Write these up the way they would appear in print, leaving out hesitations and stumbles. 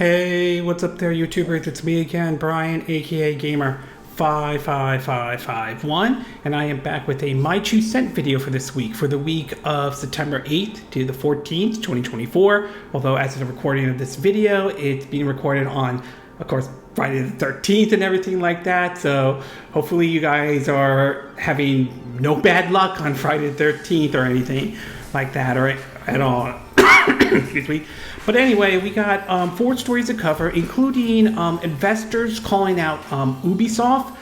Hey, what's up there, YouTubers? It's me again, Brian, aka Gamer55551, and I am back with a My 2 Cent video for this week, for the week of September 8th to the 14th, 2024. Although, as of the recording of this video, it's being recorded on, of course, Friday the 13th and everything like that. So, hopefully, you guys are having no bad luck on Friday the 13th or anything like that, or at all. Excuse me. But anyway, we got 4 stories to cover, including investors calling out Ubisoft,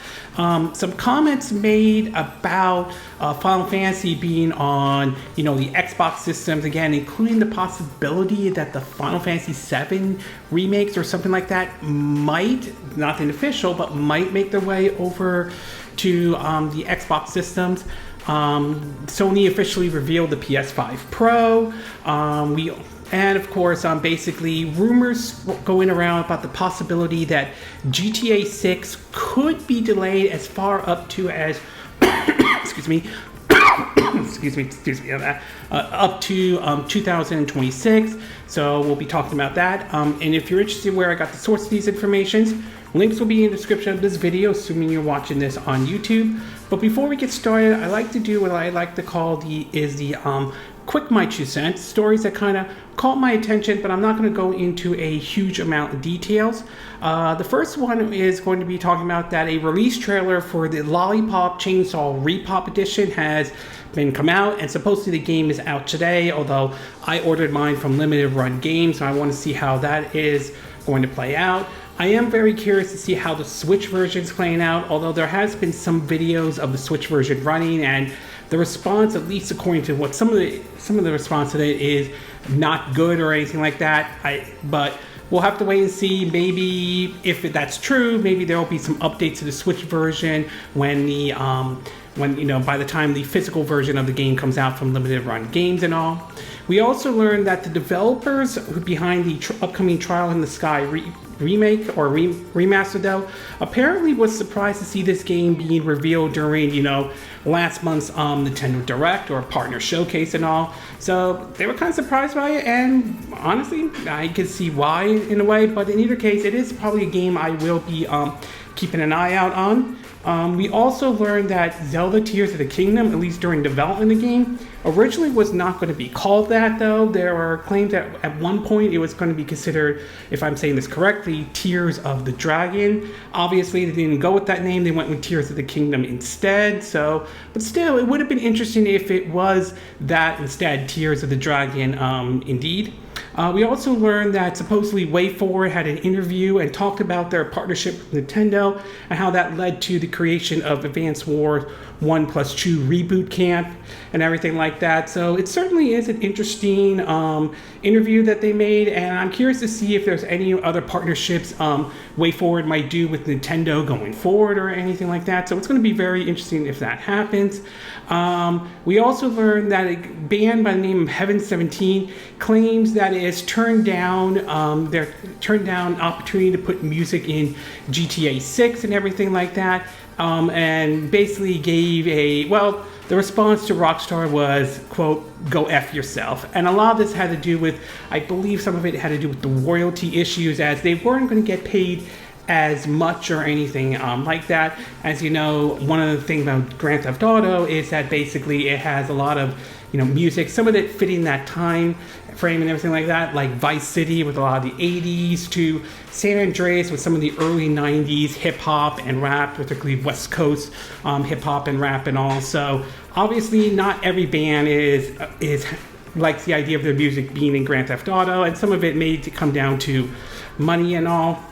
some comments made about Final Fantasy being on, the Xbox systems again, including the possibility that the Final Fantasy 7 remakes or something like that might, nothing official, but might make their way over to the Xbox systems. Sony officially revealed the PS5 Pro. And of course, basically rumors going around about the possibility that GTA 6 could be delayed as far up to as, excuse me, up to 2026. So we'll be talking about that. And if you're interested in where I got the source of these informations, links will be in the description of this video, assuming you're watching this on YouTube. But before we get started, I like to do what I like to call the quick My 2 Cents, stories that kind of caught my attention, but I'm not going to go into a huge amount of details. The first one is going to be talking about that a release trailer for the Lollipop Chainsaw Repop Edition has been come out, and supposedly the game is out today, although I ordered mine from Limited Run Games, so I want to see how that is going to play out. I am very curious to see how the Switch version is playing out, although there has been some videos of the Switch version running, and the response, at least according to what some of the response to it, is not good or anything like that. But we'll have to wait and see. Maybe if that's true, maybe there will be some updates to the Switch version when the by the time the physical version of the game comes out from Limited Run Games and all. We also learned that the developers behind the upcoming Trial in the Sky remake or remaster, though, apparently was surprised to see this game being revealed during last month's Nintendo Direct or partner showcase and all. So they were kind of surprised by it, and honestly, I could see why in a way. But in either case, it is probably a game I will be keeping an eye out on. We also learned that Zelda Tears of the Kingdom, at least during development of the game, originally was not going to be called that, though. There are claims that at one point it was going to be considered, if I'm saying this correctly, Tears of the Dragon. Obviously, they didn't go with that name. They went with Tears of the Kingdom instead. But still, it would have been interesting if it was that instead, Tears of the Dragon, indeed. We also learned that supposedly WayForward had an interview and talked about their partnership with Nintendo and how that led to the creation of Advance Wars 1+2 Reboot Camp and everything like that. So it certainly is an interesting interview that they made, and I'm curious to see if there's any other partnerships WayForward might do with Nintendo going forward or anything like that. So it's going to be very interesting if that happens. We also learned that a band by the name of Heaven 17 claims that it has turned down opportunity to put music in GTA 6 and everything like that, and basically gave the response to Rockstar was, quote, "Go F yourself." And a lot of this had to do with, I believe some of it had to do with the royalty issues, as they weren't going to get paid as much or anything like that. As you know, one of the things about Grand Theft Auto is that basically it has a lot of music, some of it fitting that time frame and everything like that, like Vice City with a lot of the 80s to San Andreas with some of the early 90s hip-hop and rap, particularly West Coast hip-hop and rap and all. So obviously not every band is likes the idea of their music being in Grand Theft Auto, and some of it may come down to money and all.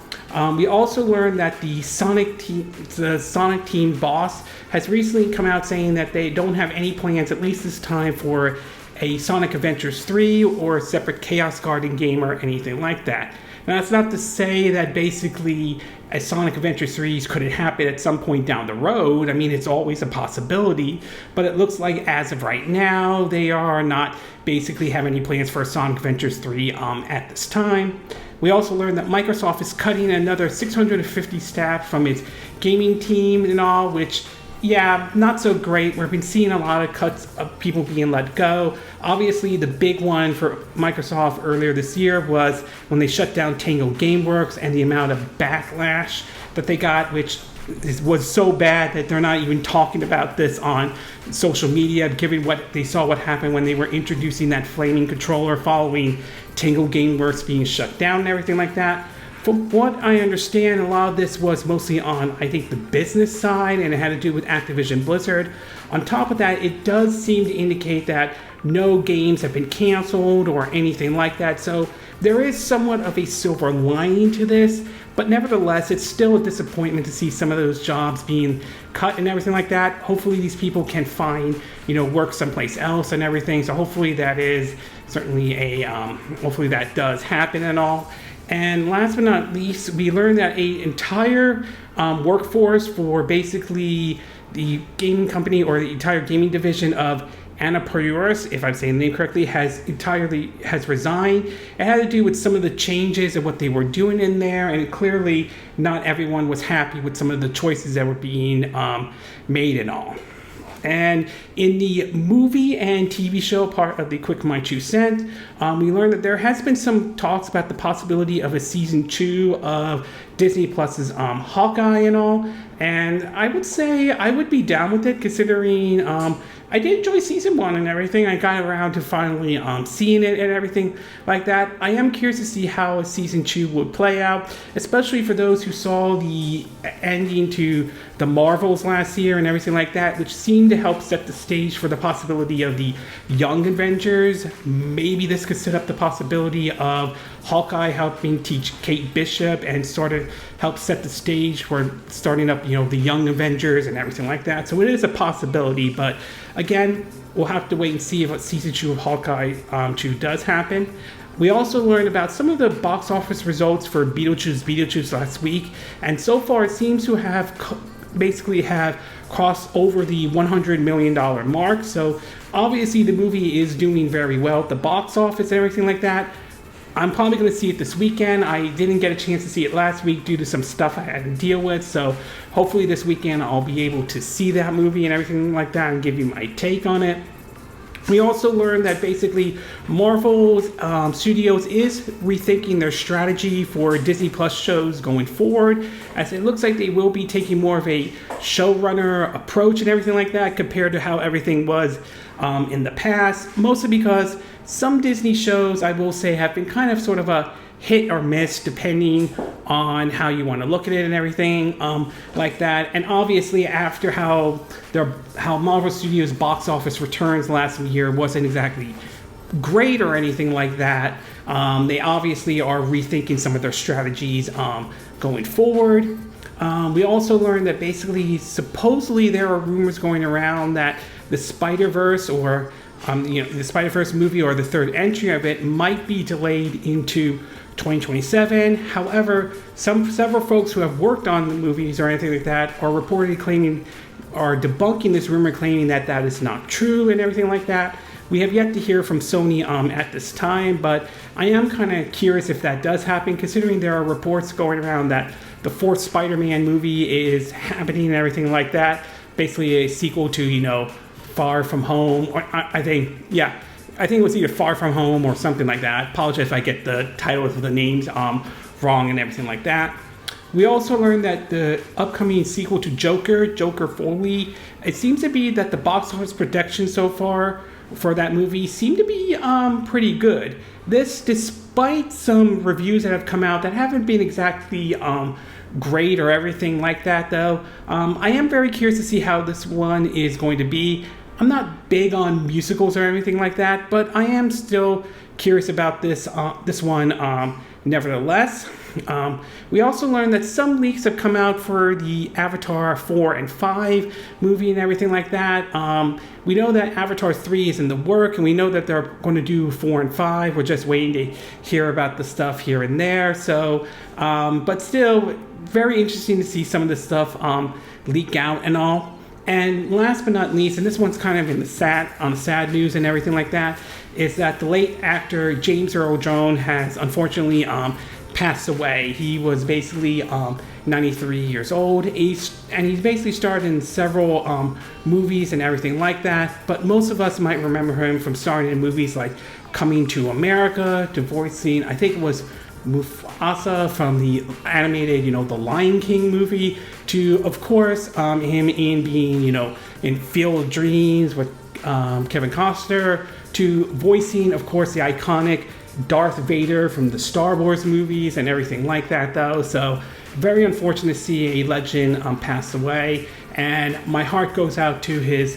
We also learned that the Sonic team boss has recently come out saying that they don't have any plans, at least this time, for a Sonic Adventures 3 or a separate Chaos Garden game or anything like that. Now, that's not to say that basically a Sonic Adventures 3 couldn't happen at some point down the road. I mean, it's always a possibility, but it looks like as of right now, they are not basically have any plans for a Sonic Adventures 3 at this time. We also learned that Microsoft is cutting another 650 staff from its gaming team and all, which Yeah, not so great. We've been seeing a lot of cuts of people being let go. Obviously, the big one for Microsoft earlier this year was when they shut down Tango Gameworks and the amount of backlash that they got, which was so bad that they're not even talking about this on social media, given what they saw what happened when they were introducing that flaming controller following Tango Gameworks being shut down and everything like that. From what I understand, a lot of this was mostly on, I think, the business side, and it had to do with Activision Blizzard. On top of that, it does seem to indicate that no games have been canceled or anything like that. So there is somewhat of a silver lining to this, but nevertheless, it's still a disappointment to see some of those jobs being cut and everything like that. Hopefully these people can find, work someplace else and everything. So hopefully that is certainly hopefully that does happen and all. And last but not least, we learned that an entire workforce for basically the gaming company or the entire gaming division of Anapuris, if I'm saying the name correctly, has resigned. It had to do with some of the changes and what they were doing in there, and clearly not everyone was happy with some of the choices that were being made and all. And in the movie and TV show part of the Quick My 2 Cents, we learned that there has been some talks about the possibility of a season 2 of Disney Plus's Hawkeye and all. And I would say I would be down with it, considering I did enjoy season 1 and everything. I got around to finally seeing it and everything like that. I am curious to see how season 2 would play out, especially for those who saw the ending to the Marvels last year and everything like that, which seemed to help set the stage for the possibility of the Young Avengers. Maybe this could set up the possibility of Hawkeye helping teach Kate Bishop and sort of help set the stage for starting up, the Young Avengers and everything like that. So it is a possibility, but again, we'll have to wait and see if season 2 of Hawkeye 2 does happen. We also learned about some of the box office results for Beetlejuice last week, and so far it seems to have basically have crossed over the $100 million mark. So obviously the movie is doing very well at the box office and everything like that. I'm probably going to see it this weekend. I didn't get a chance to see it last week due to some stuff I had to deal with. So hopefully this weekend I'll be able to see that movie and everything like that and give you my take on it. We also learned that basically Marvel Studios is rethinking their strategy for Disney Plus shows going forward, as it looks like they will be taking more of a showrunner approach and everything like that compared to how everything was in the past, mostly because some Disney shows, I will say, have been kind of sort of a hit or miss depending on how you want to look at it and everything like that. And obviously after how Marvel Studios box office returns last year wasn't exactly great or anything like that, they obviously are rethinking some of their strategies going forward. We also learned that basically supposedly there are rumors going around that the Spider-Verse or the Spider-Verse movie or the third entry of it might be delayed into 2027. However, several folks who have worked on the movies or anything like that are reportedly debunking this rumor, claiming that that is not true and everything like that. We have yet to hear from Sony at this time, but I am kind of curious if that does happen, considering there are reports going around that the fourth Spider-Man movie is happening and everything like that. Basically a sequel to, Far From Home, or I think it was either Far From Home or something like that. I apologize if I get the titles of the names wrong and everything like that. We also learned that the upcoming sequel to Joker Foley, it seems to be that the box office projections so far for that movie seem to be pretty good. This, despite some reviews that have come out that haven't been exactly great or everything like that, though. I am very curious to see how this one is going to be. I'm not big on musicals or anything like that, but I am still curious about this one nevertheless. We also learned that some leaks have come out for the Avatar 4 and 5 movie and everything like that. We know that Avatar 3 is in the work, and we know that they're going to do 4 and 5. We're just waiting to hear about the stuff here and there. So, but still, very interesting to see some of this stuff leak out and all. And last but not least, and this one's kind of in the sad news and everything like that, is that the late actor James Earl Jones has unfortunately passed away. He was basically 93 years old. He's basically starred in several movies and everything like that. But most of us might remember him from starring in movies like Coming to America, to voicing, I think it was Mufasa from the animated, the Lion King movie, to, of course, him in being, in Field of Dreams with Kevin Costner, to voicing, of course, the iconic Darth Vader from the Star Wars movies and everything like that, though. So very unfortunate to see a legend pass away. And my heart goes out to his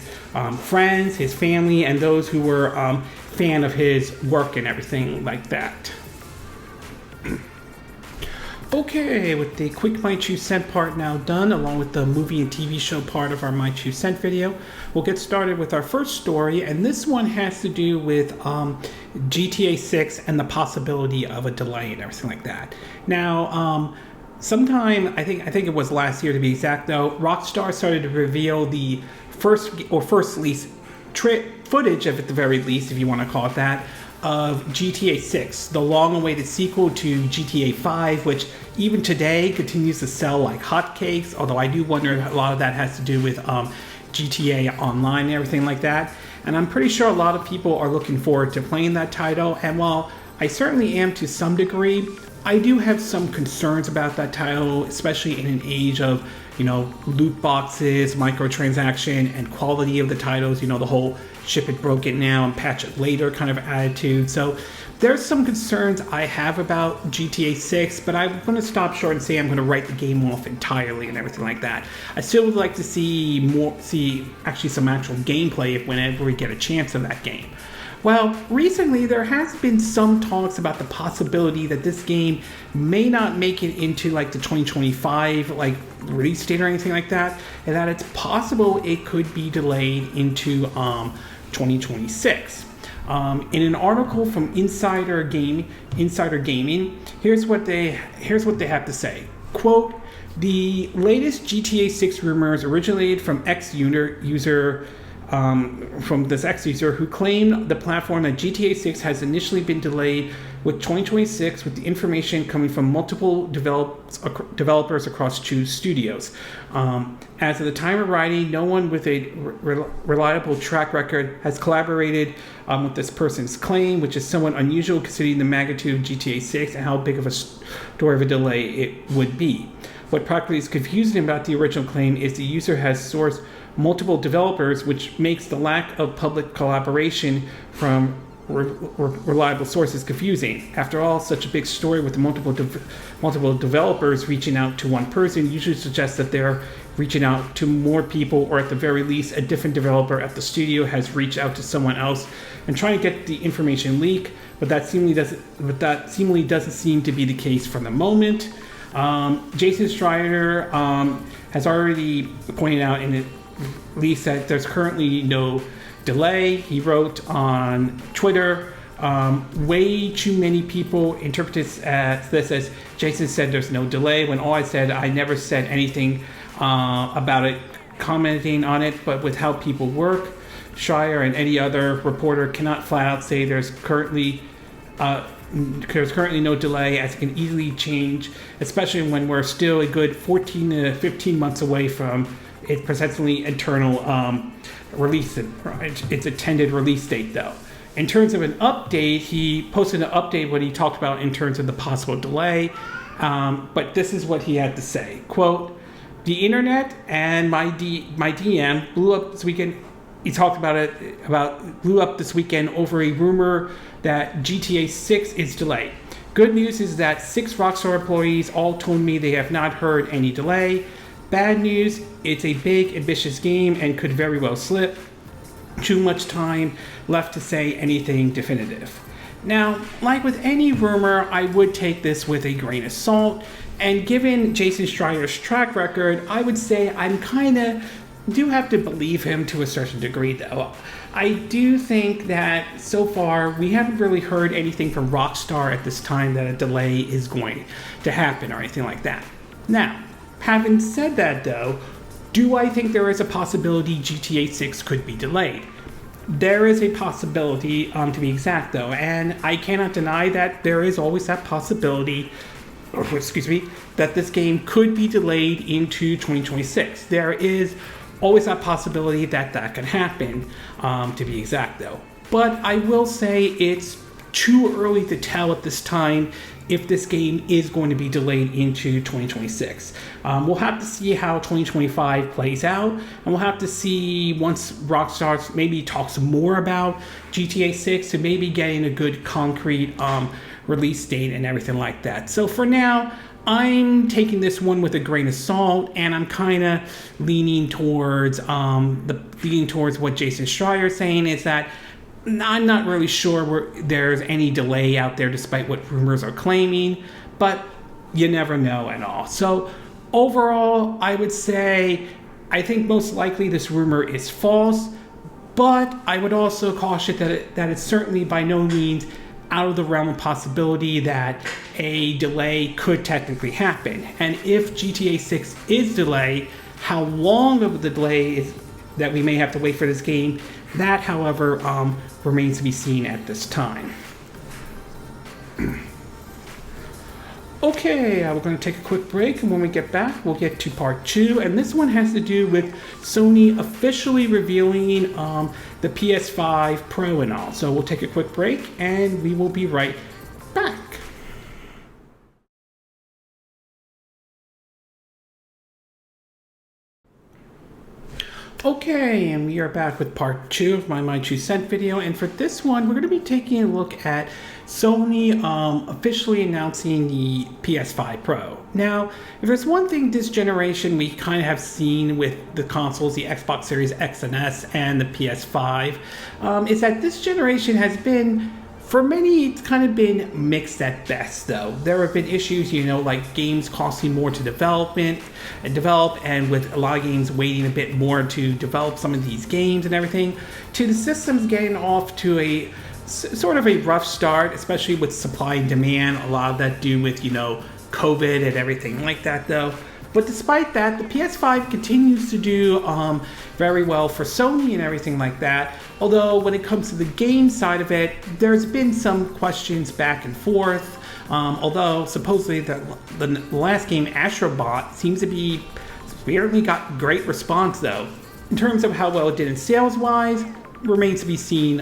friends, his family, and those who were fan of his work and everything like that. Okay, with the quick My 2 cent part now done, along with the movie and TV show part of our My 2 cent video, we'll get started with our first story, and this one has to do with GTA 6 and the possibility of a delay and everything like that. Now, sometime, I think it was last year to be exact though, Rockstar started to reveal the first least footage of, at the very least, if you want to call it that, of GTA 6, the long-awaited sequel to GTA 5, which even today continues to sell like hotcakes, although I do wonder if a lot of that has to do with GTA Online and everything like that. And I'm pretty sure a lot of people are looking forward to playing that title, and while I certainly am to some degree, I do have some concerns about that title, especially in an age of, loot boxes, microtransaction, and quality of the titles, the whole ship it, broke it now, and patch it later kind of attitude. So there's some concerns I have about GTA 6, but I'm going to stop short and say I'm going to write the game off entirely and everything like that. I still would like to see actually some actual gameplay whenever we get a chance of that game. Well, recently there has been some talks about the possibility that this game may not make it into like the 2025 release date or anything like that, and that it's possible it could be delayed into 2026. In an article from Insider Gaming, here's what they have to say. Quote, "The latest GTA 6 rumors originated from this X user who claimed the platform that GTA 6 has initially been delayed with 2026, with the information coming from multiple developers across 2 studios. As of the time of writing, no one with a reliable track record has collaborated with this person's claim, which is somewhat unusual considering the magnitude of GTA 6 and how big of a story of a delay it would be. What practically is confusing about the original claim is the user has sourced multiple developers, which makes the lack of public collaboration from reliable sources confusing. After all, such a big story with multiple developers reaching out to one person usually suggests that they're reaching out to more people, or at the very least, a different developer at the studio has reached out to someone else and trying to get the information leak. But that seemingly doesn't seem to be the case for the moment. Jason Schreier has already pointed out in it, at least, that there's currently no delay. He wrote on Twitter, way too many people interpret this as Jason said there's no delay, when all I said, I never said anything about it, commenting on it, but with how people work, Schreier and any other reporter cannot flat out say there's currently no delay, as it can easily change, especially when we're still a good 14 to 15 months away from its potentially internal release, its intended release date, though. In terms of an update, he posted an update what he talked about in terms of the possible delay, but this is what he had to say. Quote, "The internet and my DM blew up this weekend." He talked blew up this weekend over a rumor that GTA 6 is delayed. Good news is that 6 Rockstar employees all told me they have not heard any delay. Bad news, it's a big, ambitious game and could very well slip. Too much time left to say anything definitive. Now, like with any rumor, I would take this with a grain of salt, and given Jason Schreier's track record, I would say do have to believe him to a certain degree, though. I do think that so far we haven't really heard anything from Rockstar at this time that a delay is going to happen or anything like that. Now, having said that, though, do I think there is a possibility GTA 6 could be delayed? There is a possibility, to be exact, though, and I cannot deny that there is always that possibility excuse me, that this game could be delayed into 2026. There is always a possibility that that can happen, to be exact though. But I will say it's too early to tell at this time if this game is going to be delayed into 2026. We'll have to see how 2025 plays out, and we'll have to see once Rockstar maybe talks more about GTA 6 to maybe getting a good concrete release date and everything like that. So for now, I'm taking this one with a grain of salt, and I'm kind of leaning towards what Jason Schreier is saying, is that I'm not really sure there's any delay out there despite what rumors are claiming, but you never know at all. So overall, I would say I think most likely this rumor is false, but I would also caution that it's certainly by no means out of the realm of possibility that a delay could technically happen. And if GTA 6 is delayed, how long of the delay is that we may have to wait for this game, that, however, remains to be seen at this time. Okay, we're going to take a quick break, and when we get back, we'll get to part 2, and this one has to do with Sony officially revealing the PS5 Pro and all. So we'll take a quick break, and we will be right back. Okay, and we are back with part 2 of my 2 cent video, and for this one we're going to be taking a look at Sony officially announcing the PS5 Pro. Now, if there's one thing this generation we kind of have seen with the consoles, the Xbox Series X and S and the PS5, is that this generation has been, for many, it's kind of been mixed at best, though. There have been issues, like games costing more to develop, and with a lot of games waiting a bit more to develop some of these games and everything, to the systems getting off to a sort of a rough start, especially with supply and demand. A lot of that due with, COVID and everything like that, though. But despite that, the PS5 continues to do very well for Sony and everything like that. Although when it comes to the game side of it, there's been some questions back and forth. Although supposedly the last game, Astrobot, seems to be apparently got great response though. In terms of how well it did in sales-wise, remains to be seen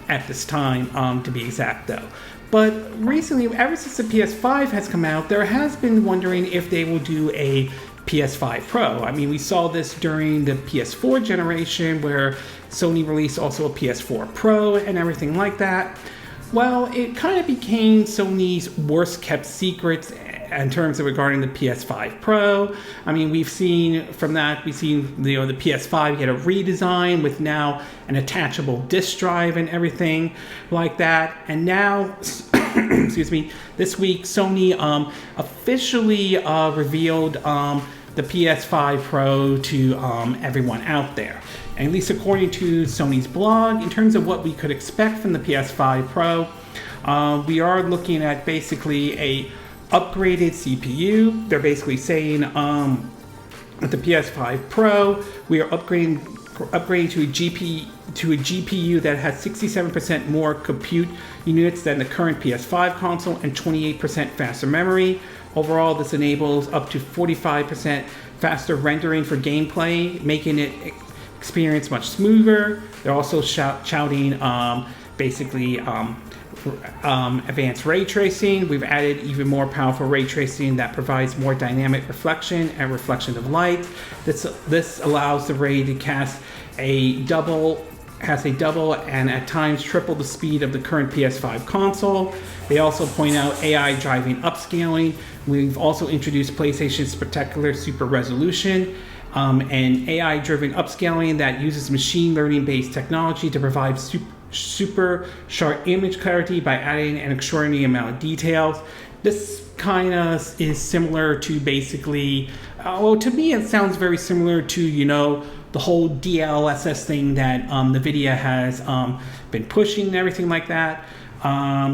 at this time, to be exact though. But recently, ever since the PS5 has come out, there has been wondering if they will do a PS5 Pro. I mean, we saw this during the PS4 generation where Sony released also a PS4 Pro and everything like that. Well, it kind of became Sony's worst kept secrets in terms of regarding the PS5 Pro. I mean, we've seen the PS5 get a redesign with now an attachable disk drive and everything like that. And now, excuse me, this week Sony officially revealed the PS5 Pro to everyone out there. And at least according to Sony's blog, in terms of what we could expect from the PS5 Pro, we are looking at basically a upgraded CPU. They're basically saying with the PS5 Pro, we are upgrading to a GPU that has 67% more compute units than the current PS5 console and 28% faster memory. Overall, this enables up to 45% faster rendering for gameplay, making it experience much smoother. They're also shouting advanced ray tracing. We've added even more powerful ray tracing that provides more dynamic reflection and reflection of light. This allows the ray to cast a double and at times triple the speed of the current PS5 console. They also point out AI driving upscaling. We've also introduced PlayStation's spectacular super resolution and AI driven upscaling that uses machine learning based technology to provide super sharp image clarity by adding an extraordinary amount of details. This kind of is similar to basically, to me it sounds very similar to, the whole DLSS thing that NVIDIA has been pushing and everything like that.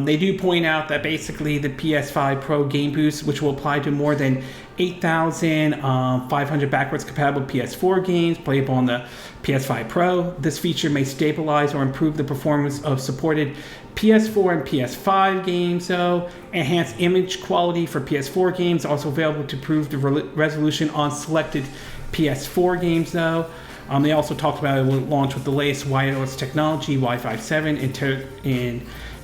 They do point out that basically the PS5 Pro Game Boost, which will apply to more than 8,500 backwards compatible PS4 games playable on the PS5 Pro. This feature may stabilize or improve the performance of supported PS4 and PS5 games, though. Enhanced image quality for PS4 games, also available to improve the resolution on selected PS4 games, though. They also talked about it will launch with the latest wireless technology, Wi-Fi 7,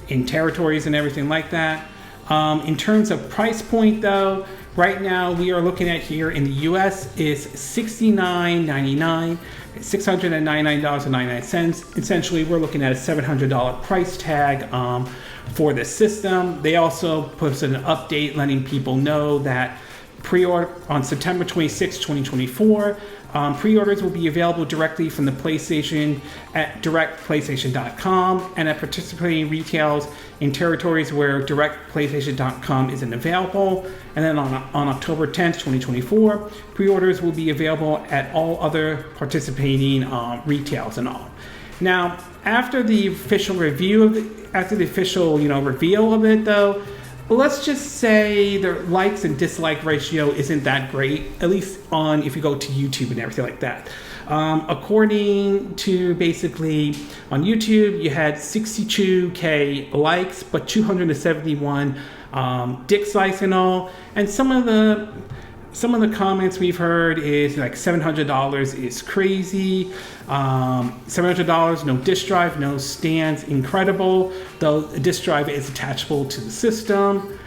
in territories and everything like that. In terms of price point, though, right now we are looking at here in the US is $69.99, $699.99. Essentially, we're looking at a $700 price tag for this system. They also posted an update letting people know that pre-order on September 26, 2024. Pre-orders will be available directly from the PlayStation at directplaystation.com and at participating retailers in territories where directplaystation.com isn't available. And then on October 10th, 2024, pre-orders will be available at all other participating retailers and all. Now, after the official review of after the official reveal of it, though, let's just say the likes and dislike ratio isn't that great, at least on if you go to YouTube and everything like that. According to basically on YouTube, you had 62K likes, but 271 dislikes and all. And some of the comments we've heard is like $700 is crazy. $700, no disk drive, no stands, incredible. Though the disk drive is attachable to the system.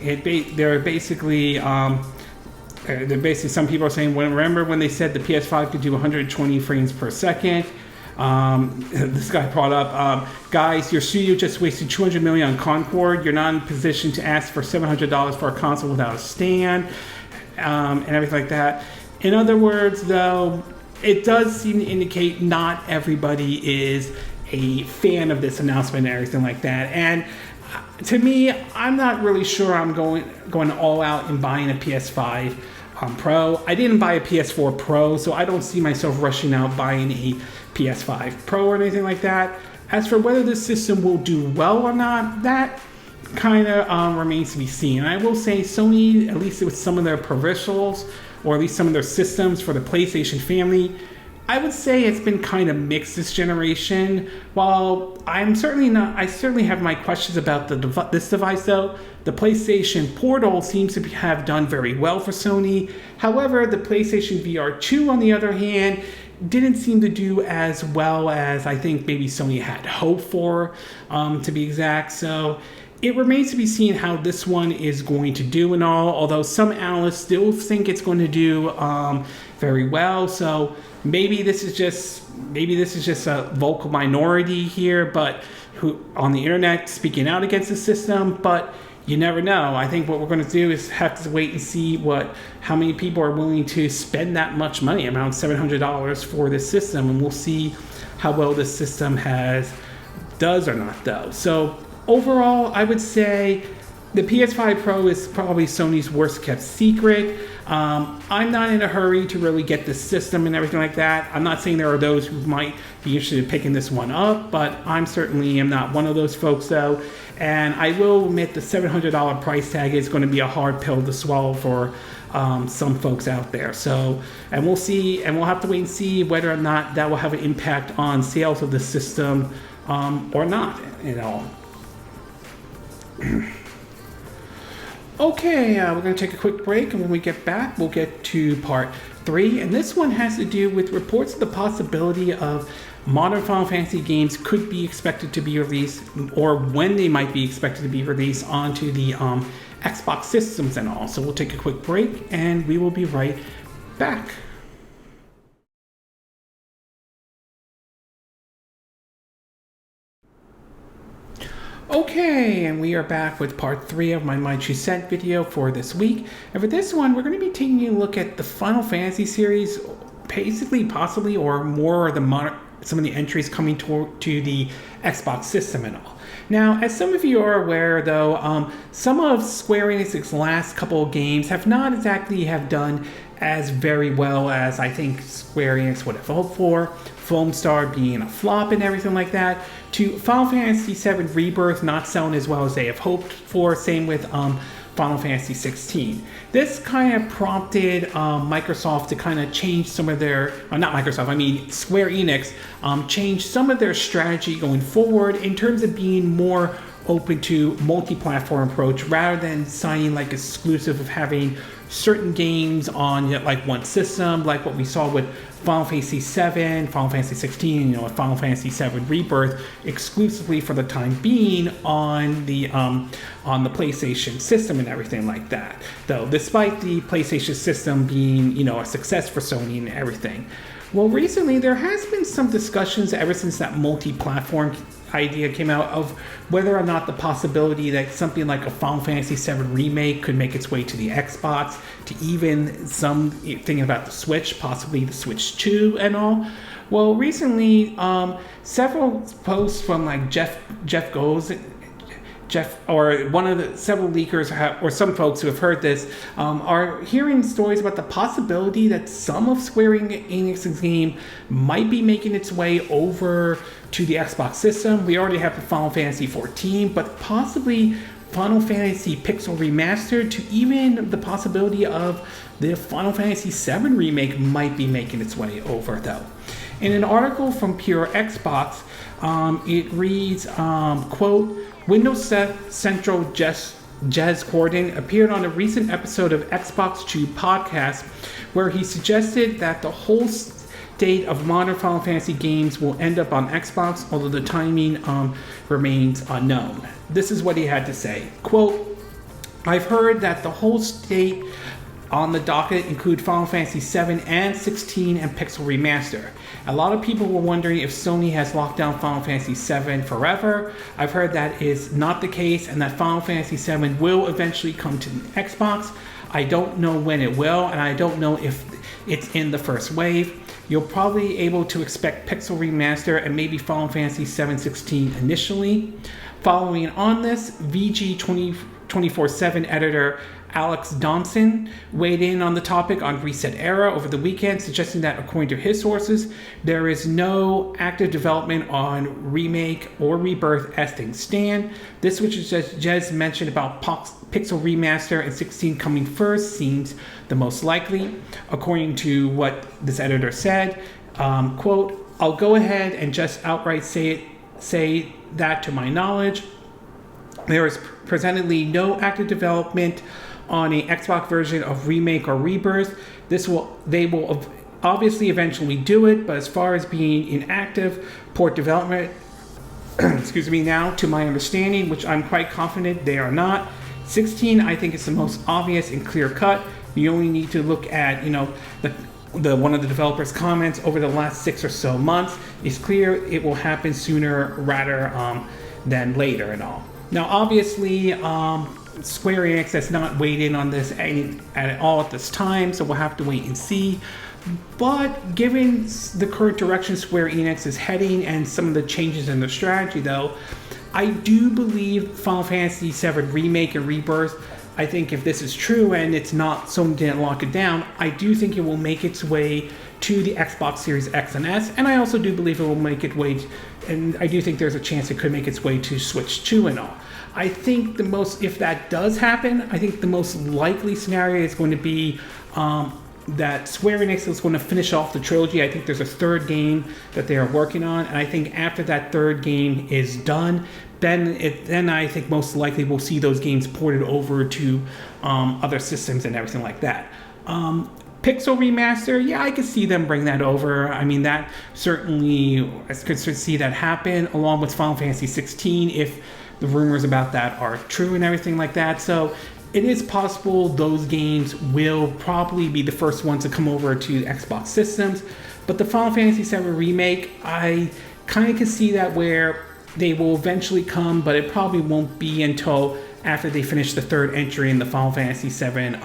They're basically some people are saying, remember when they said the PS5 could do 120 frames per second? This guy brought up, guys, your studio just wasted $200 million on Concord. You're not in a position to ask for $700 for a console without a stand, and everything like that. In other words, though, it does seem to indicate not everybody is a fan of this announcement and everything like that. And to me, I'm not really sure I'm going all out and buying a PS5 Pro. I didn't buy a PS4 Pro, so I don't see myself rushing out buying a PS5 Pro or anything like that. As for whether this system will do well or not, that kind of remains to be seen. I will say Sony, at least with some of their peripherals, or at least some of their systems for the PlayStation family, I would say it's been kind of mixed this generation. While I certainly have my questions about this device, though. The PlayStation Portal seems to have done very well for Sony. However, the PlayStation VR 2, on the other hand, didn't seem to do as well as I think maybe Sony had hoped for, to be exact. So it remains to be seen how this one is going to do and all, although some analysts still think it's going to do very well. So maybe this is just a vocal minority here, but who on the internet speaking out against the system. But you never know. I think what we're going to do is have to wait and see how many people are willing to spend that much money, around $700 for this system, and we'll see how well this system does or not, though. So overall, I would say the PS5 Pro is probably Sony's worst kept secret. I'm not in a hurry to really get this system and everything like that. I'm not saying there are those who might be interested in picking this one up, but I'm certainly am not one of those folks, though. And I will admit the $700 price tag is going to be a hard pill to swallow for some folks out there. So, and we'll see, and we'll have to wait and see whether or not that will have an impact on sales of the system or not, Okay, we're going to take a quick break, and when we get back, we'll get to part 3. And this one has to do with reports of the possibility of modern Final Fantasy games could be expected to be released, or when they might be expected to be released onto the Xbox systems and all. So we'll take a quick break, and we will be right back. Okay, and we are back with part 3 of my Two Cent video for this week. And for this one, we're going to be taking a look at the Final Fantasy series, basically, possibly, or more of some of the entries coming to the Xbox system and all. Now, as some of you are aware, though, some of Square Enix's last couple of games have not exactly done as very well as I think Square Enix would have hoped for. Foam Star being a flop and everything like that, to Final Fantasy VII Rebirth not selling as well as they have hoped for. Same with Final Fantasy 16. This kind of prompted Microsoft to kind of change some of their, not Microsoft, I mean Square Enix, change some of their strategy going forward in terms of being more open to multi-platform approach rather than signing like exclusive of having certain games on like one system, like what we saw with Final Fantasy 7, Final Fantasy 16, Final Fantasy 7 Rebirth, exclusively for the time being on the PlayStation system and everything like that. Though, despite the PlayStation system being, a success for Sony and everything. Well, recently there has been some discussions ever since that multi-platform idea came out of whether or not the possibility that something like a Final Fantasy 7 remake could make its way to the Xbox, to even some thinking about the Switch, possibly the Switch 2 and all. Well, recently, several posts from like Jeff or one of the several leakers or some folks who have heard this are hearing stories about the possibility that some of Square Enix's game might be making its way over to the Xbox system. We already have the Final Fantasy 14, but possibly Final Fantasy Pixel Remastered, to even the possibility of the Final Fantasy 7 remake might be making its way over though. In an article from Pure Xbox, it reads, quote, Windows Central Jez Corden appeared on a recent episode of Xbox Tube podcast where he suggested that the whole state of modern Final Fantasy games will end up on Xbox, although the timing remains unknown. This is what he had to say. Quote, I've heard that the whole state on the docket include Final Fantasy 7 and 16 and Pixel Remaster. A lot of people were wondering if Sony has locked down Final Fantasy 7 forever. I've heard that is not the case and that Final Fantasy 7 will eventually come to Xbox. I don't know when it will, and I don't know if it's in the first wave. You'll probably be able to expect Pixel Remaster and maybe Final Fantasy 7/16 initially. Following on this, VG 24/7 editor Alex Donson weighed in on the topic on Reset Era over the weekend, suggesting that according to his sources, there is no active development on Remake or Rebirth as things stand. This, which is just Jez mentioned about Pixel Remaster and 16 coming first, seems the most likely. According to what this editor said, quote, I'll go ahead and just outright say that to my knowledge, there is presently no active development on an Xbox version of Remake or Rebirth. They will obviously eventually do it, but as far as being inactive port development, excuse me, now to my understanding, which I'm quite confident they are not. 16, I think, is the most obvious and clear cut. You only need to look at, the one of the developers' comments over the last 6 or so months. It's clear it will happen sooner rather than later and all. Now, obviously, Square Enix has not weighed in on this at all at this time, so we'll have to wait and see. But given the current direction Square Enix is heading and some of the changes in their strategy, though, I do believe Final Fantasy VII Remake and Rebirth, I think if this is true and it's not, Sony didn't lock it down, I do think it will make its way to the Xbox Series X and S, and I also do believe it will make its way, and I do think there's a chance it could make its way to Switch 2 and all. I think if that does happen, I think the most likely scenario is going to be that Square Enix is going to finish off the trilogy. I think there's a third game that they are working on, and I think after that third game is done, then I think most likely we'll see those games ported over to other systems and everything like that. Pixel Remaster, yeah, I could see them bring that over. I mean, that certainly, I could see that happen along with Final Fantasy 16 if the rumors about that are true and everything like that. So it is possible those games will probably be the first ones to come over to Xbox systems. But the Final Fantasy VII Remake, I kind of can see that where they will eventually come, but it probably won't be until after they finish the third entry in the Final Fantasy VII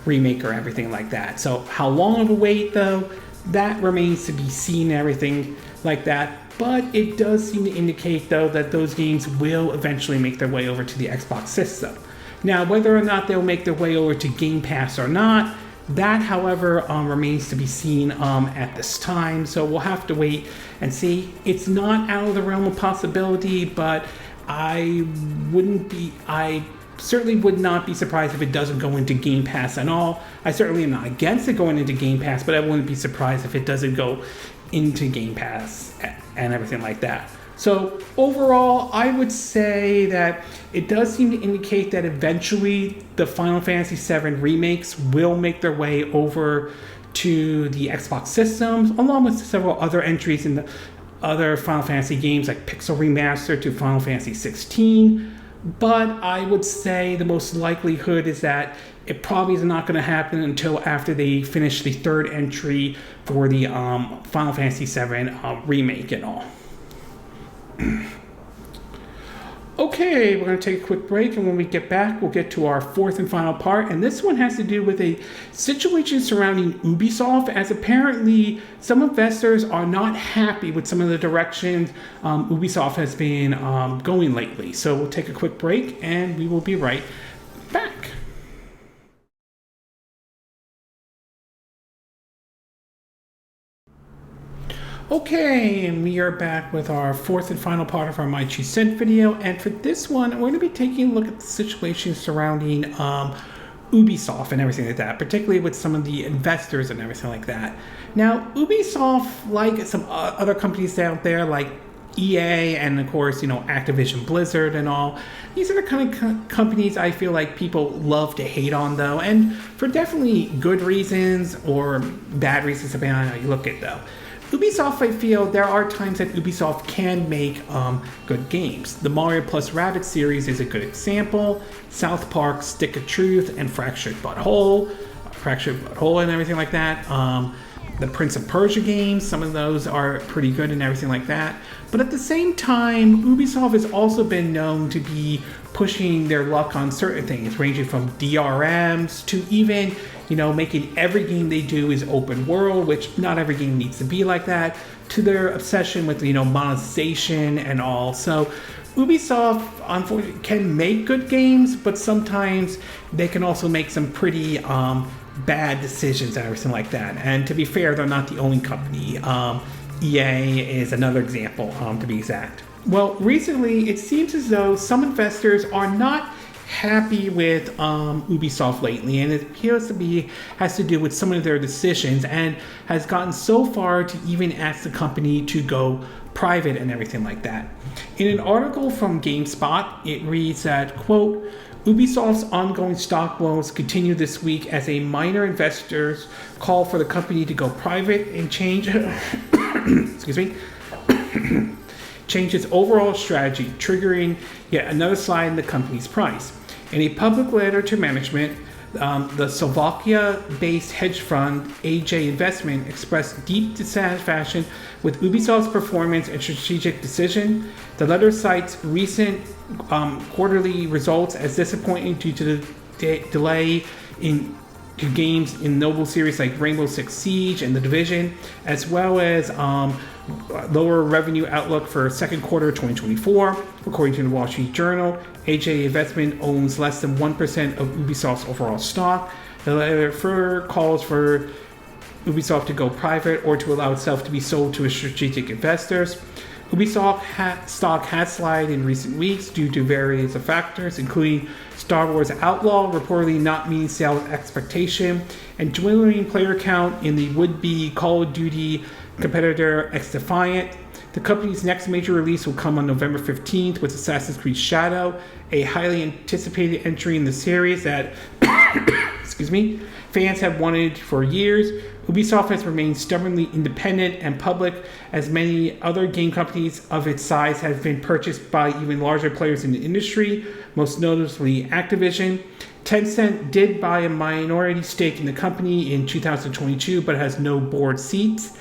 Remake or everything like that. So how long of a wait, though, that remains to be seen and everything like that. But it does seem to indicate, though, that those games will eventually make their way over to the Xbox system. Now, whether or not they'll make their way over to Game Pass or not, that, however, remains to be seen at this time. So we'll have to wait and see. It's not out of the realm of possibility, but I certainly would not be surprised if it doesn't go into Game Pass at all. I certainly am not against it going into Game Pass, but I wouldn't be surprised if it doesn't go into Game Pass and everything like that. So overall, I would say that it does seem to indicate that eventually the Final Fantasy VII remakes will make their way over to the Xbox systems, along with several other entries in the other Final Fantasy games like Pixel Remaster to Final Fantasy 16. But I would say the most likelihood is that it probably is not going to happen until after they finish the third entry for the Final Fantasy VII remake and all. Okay, we're going to take a quick break, and when we get back, we'll get to our fourth and final part, and this one has to do with a situation surrounding Ubisoft, as apparently some investors are not happy with some of the directions Ubisoft has been going lately. So we'll take a quick break, and we will be right back. Okay, and we are back with our fourth and final part of our My 2 Cent video, and for this one, we're going to be taking a look at the situation surrounding Ubisoft and everything like that, particularly with some of the investors and everything like that. Now, Ubisoft, like some other companies out there, like EA and of course, Activision Blizzard and all, these are the kind of companies I feel like people love to hate on, though, and for definitely good reasons or bad reasons, depending on how you look at it, though. Ubisoft, I feel there are times that Ubisoft can make good games. The Mario plus Rabbids series is a good example. South Park, Stick of Truth, and Fractured But Whole and everything like that. The Prince of Persia games, some of those are pretty good and everything like that. But at the same time, Ubisoft has also been known to be pushing their luck on certain things, ranging from DRMs to even, making every game they do is open world, which not every game needs to be like that, to their obsession with, monetization and all. So Ubisoft, unfortunately, can make good games, but sometimes they can also make some pretty bad decisions and everything like that. And to be fair, they're not the only company. EA is another example, to be exact. Well, recently, it seems as though some investors are not happy with Ubisoft lately, and it appears to be has to do with some of their decisions, and has gotten so far to even ask the company to go private and everything like that. In an article from GameSpot, it reads that, quote, Ubisoft's ongoing stock woes continue this week as a minor investors call for the company to go private and change change its overall strategy, triggering yet another slide in the company's price. In a public letter to management, the Slovakia-based hedge fund AJ Investment expressed deep dissatisfaction with Ubisoft's performance and strategic decision. The letter cites recent quarterly results as disappointing due to the delay in games in Noble series like Rainbow Six Siege and The Division, as well as lower revenue outlook for second quarter 2024. According to the Wall Street Journal, AJ Investment owns less than 1% of Ubisoft's overall stock. The letter further calls for Ubisoft to go private or to allow itself to be sold to strategic investors. Ubisoft stock has slid in recent weeks due to various factors, including Star Wars Outlaw reportedly not meeting sales expectation and dwindling player count in the would-be Call of Duty competitor XDefiant. The company's next major release will come on November 15th with Assassin's Creed Shadow, a highly anticipated entry in the series that fans have wanted for years. Ubisoft has remained stubbornly independent and public, as many other game companies of its size have been purchased by even larger players in the industry, most notably Activision. Tencent did buy a minority stake in the company in 2022, but has no board seats.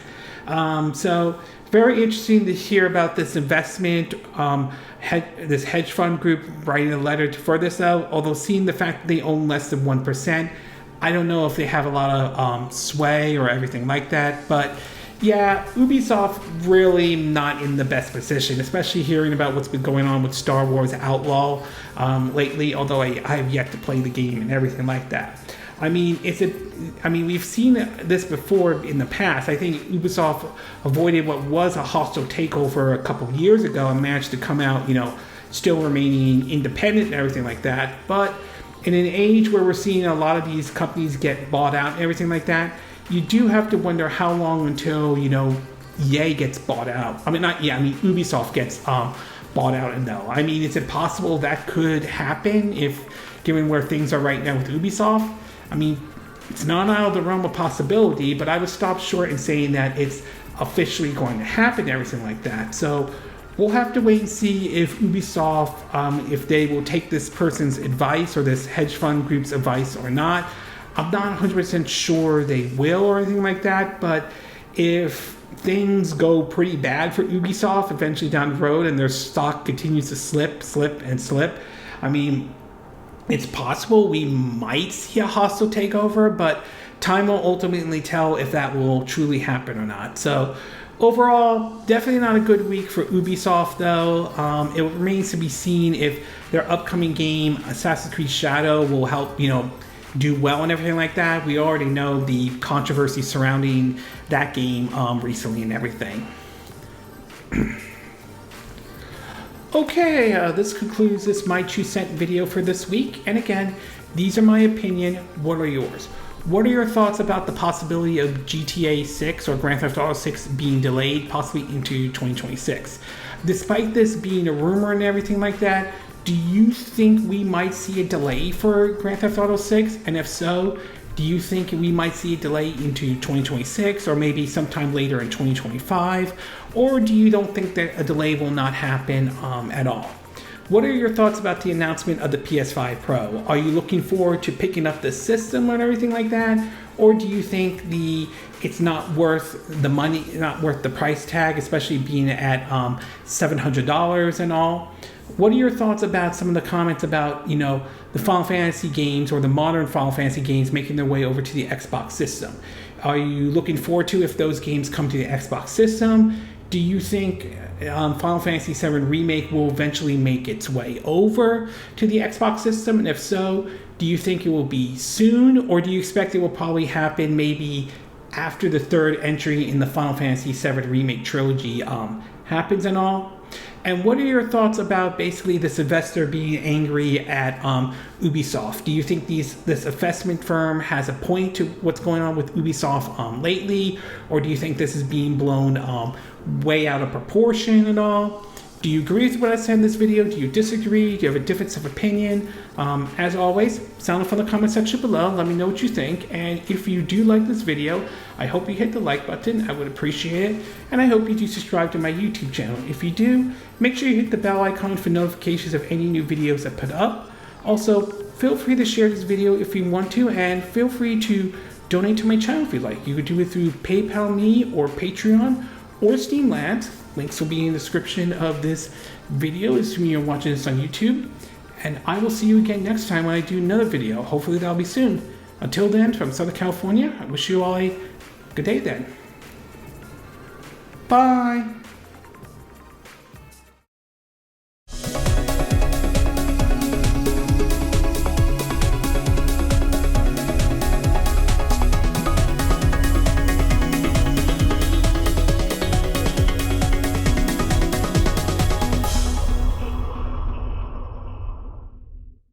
So very interesting to hear about this investment, this hedge fund group writing a letter for this out, although seeing the fact that they own less than 1%, I don't know if they have a lot of sway or everything like that, but yeah, Ubisoft really not in the best position, especially hearing about what's been going on with Star Wars Outlaw lately, although I have yet to play the game and everything like that. We've seen this before in the past. I think Ubisoft avoided what was a hostile takeover a couple of years ago and managed to come out, still remaining independent and everything like that. But in an age where we're seeing a lot of these companies get bought out and everything like that, you do have to wonder how long until, EA gets bought out. Ubisoft gets bought out. And no, is it possible that could happen given where things are right now with Ubisoft? It's not out of the realm of possibility, but I would stop short in saying that it's officially going to happen and everything like that. So we'll have to wait and see if Ubisoft, if they will take this person's advice or this hedge fund group's advice or not. I'm not 100% sure they will or anything like that, but if things go pretty bad for Ubisoft eventually down the road and their stock continues to slip, it's possible we might see a hostile takeover, but time will ultimately tell if that will truly happen or not. So overall, definitely not a good week for Ubisoft, though. It remains to be seen if their upcoming game, Assassin's Creed Shadow, will help, do well and everything like that. We already know the controversy surrounding that game recently and everything. Okay, this concludes this My 2 Cent video for this week. And again, these are my opinion. What are yours? What are your thoughts about the possibility of GTA 6 or Grand Theft Auto 6 being delayed possibly into 2026? Despite this being a rumor and everything like that, do you think we might see a delay for Grand Theft Auto 6? And if so, do you think we might see a delay into 2026 or maybe sometime later in 2025? Or do you don't think that a delay will not happen at all? What are your thoughts about the announcement of the PS5 Pro? Are you looking forward to picking up the system and everything like that? Or do you think it's not worth the money, not worth the price tag, especially being at $700 and all? What are your thoughts about some of the comments about, the Final Fantasy games or the modern Final Fantasy games making their way over to the Xbox system? Are you looking forward to if those games come to the Xbox system? Do you think Final Fantasy VII Remake will eventually make its way over to the Xbox system? And if so, do you think it will be soon? Or do you expect it will probably happen maybe after the third entry in the Final Fantasy VII Remake trilogy happens and all? And what are your thoughts about basically this investor being angry at Ubisoft? Do you think this investment firm has a point to what's going on with Ubisoft lately? Or do you think this is being blown way out of proportion and all? Do you agree with what I said in this video? Do you disagree? Do you have a difference of opinion? As always, sound off in the comment section below. Let me know what you think. And if you do like this video, I hope you hit the like button. I would appreciate it. And I hope you do subscribe to my YouTube channel. If you do, make sure you hit the bell icon for notifications of any new videos I put up. Also, feel free to share this video if you want to, and feel free to donate to my channel if you like. You could do it through PayPal Me or Patreon or Steam Labs. Links will be in the description of this video, assuming you're watching this on YouTube. And I will see you again next time when I do another video. Hopefully that'll be soon. Until then, from Southern California, I wish you all a good day then. Bye!